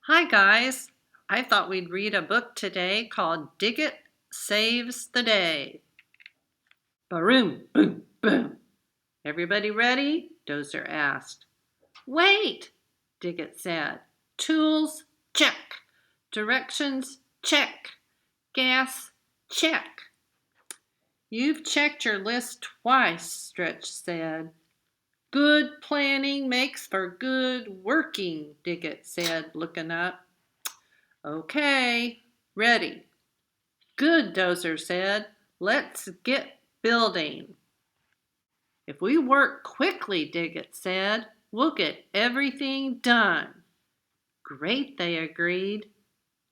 Hi, guys. I thought we'd read a book today called Dig It Saves the Day. Baroom, boom, boom. Everybody ready? Dozer asked. Wait, Diggit said. Tools, check. Directions, check. Gas, check. You've checked your list twice, Stretch said. Good planning makes for good working, Diggit said, looking up. Okay, ready. Good, Dozer said. Let's get building. If we work quickly, Diggit said, we'll get everything done. Great, they agreed.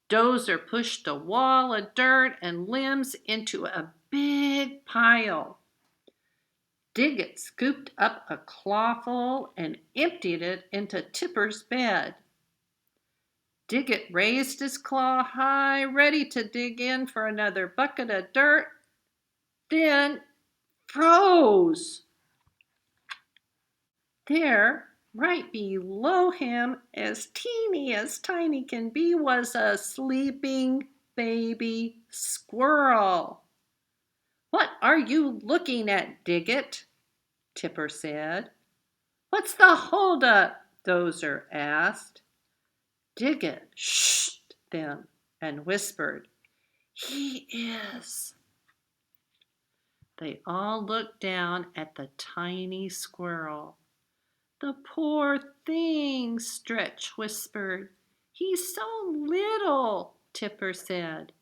Dozer pushed a wall of dirt and limbs into a big pile. Diggit scooped up a clawful and emptied it into Tipper's bed. Diggit raised his claw high, ready to dig in for another bucket of dirt, then froze. There, right below him, as tiny can be, was a sleeping baby squirrel. What are you looking at, Diggit? Tipper said. What's the holdup? Dozer asked. Diggit shushed them and whispered, He is. They all looked down at the tiny squirrel. The poor thing, Stretch whispered. He's so little, Tipper said.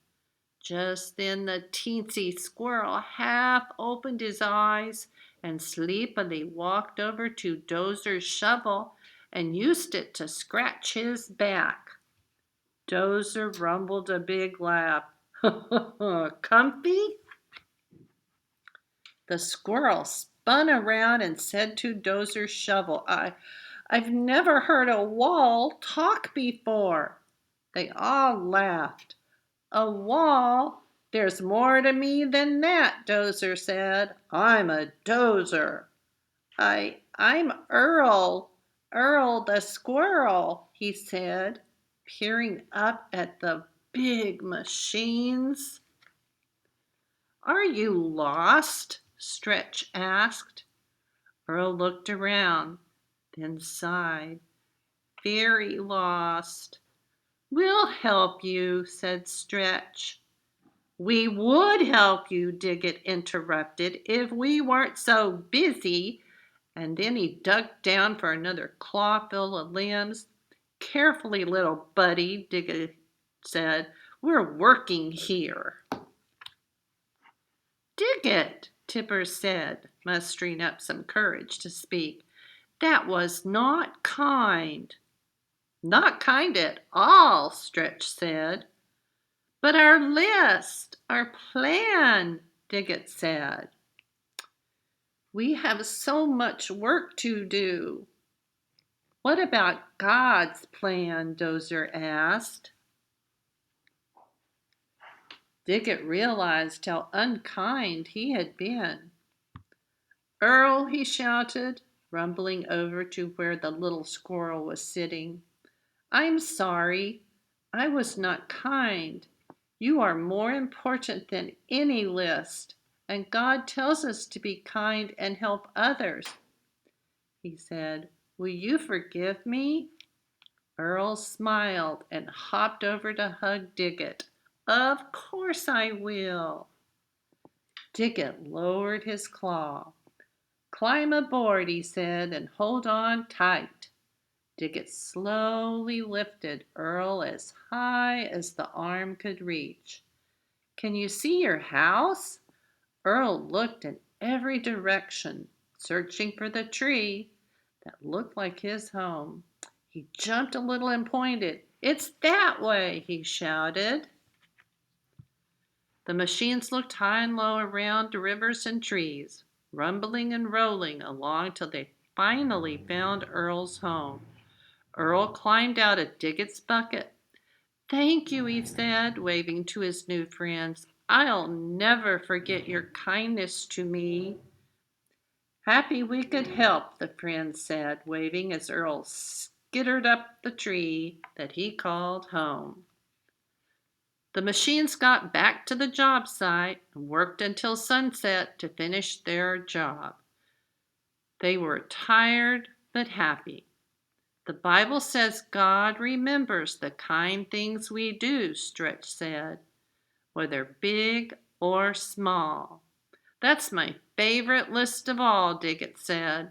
Just then the teensy squirrel half opened his eyes and sleepily walked over to Dozer's shovel and used it to scratch his back. Dozer rumbled a big laugh. Comfy? The squirrel spun around and said to Dozer's shovel, I've never heard a wall talk before. They all laughed. A wall? There's more to me than that, Dozer said. I'm a dozer. I'm Earl the squirrel, he said, peering up at the big machines. Are you lost? Stretch asked. Earl looked around, then sighed. Very lost. We'll help you, said Stretch. We would help you, Diggit interrupted, if we weren't so busy. And then he dug down for another clawful of limbs. Carefully, little buddy, Diggit said. We're working here. Diggit, Tipper said, mustering up some courage to speak. That was not kind. Not kind at all, Stretch said. But our list, our plan, Diggit said. We have so much work to do. What about God's plan? Dozer asked. Diggit realized how unkind he had been. Earl, he shouted, rumbling over to where the little squirrel was sitting. I'm sorry. I was not kind. You are more important than any list, and God tells us to be kind and help others. He said, Will you forgive me? Earl smiled and hopped over to hug Diggit. Of course I will. Diggit lowered his claw. Climb aboard, he said, and hold on tight. Diggit slowly lifted Earl as high as the arm could reach. Can you see your house? Earl looked in every direction, searching for the tree that looked like his home. He jumped a little and pointed. It's that way, he shouted. The machines looked high and low around the rivers and trees, rumbling and rolling along till they finally found Earl's home. Earl climbed out of Diggit's bucket. Thank you, he said, waving to his new friends. I'll never forget your kindness to me. Happy we could help, the friends said, waving as Earl skittered up the tree that he called home. The machines got back to the job site and worked until sunset to finish their job. They were tired but happy. The Bible says God remembers the kind things we do, Stretch said, whether big or small. That's my favorite list of all, Diggett said.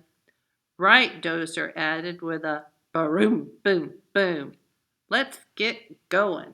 Right, Dozer added with a boom, boom, boom. Let's get going.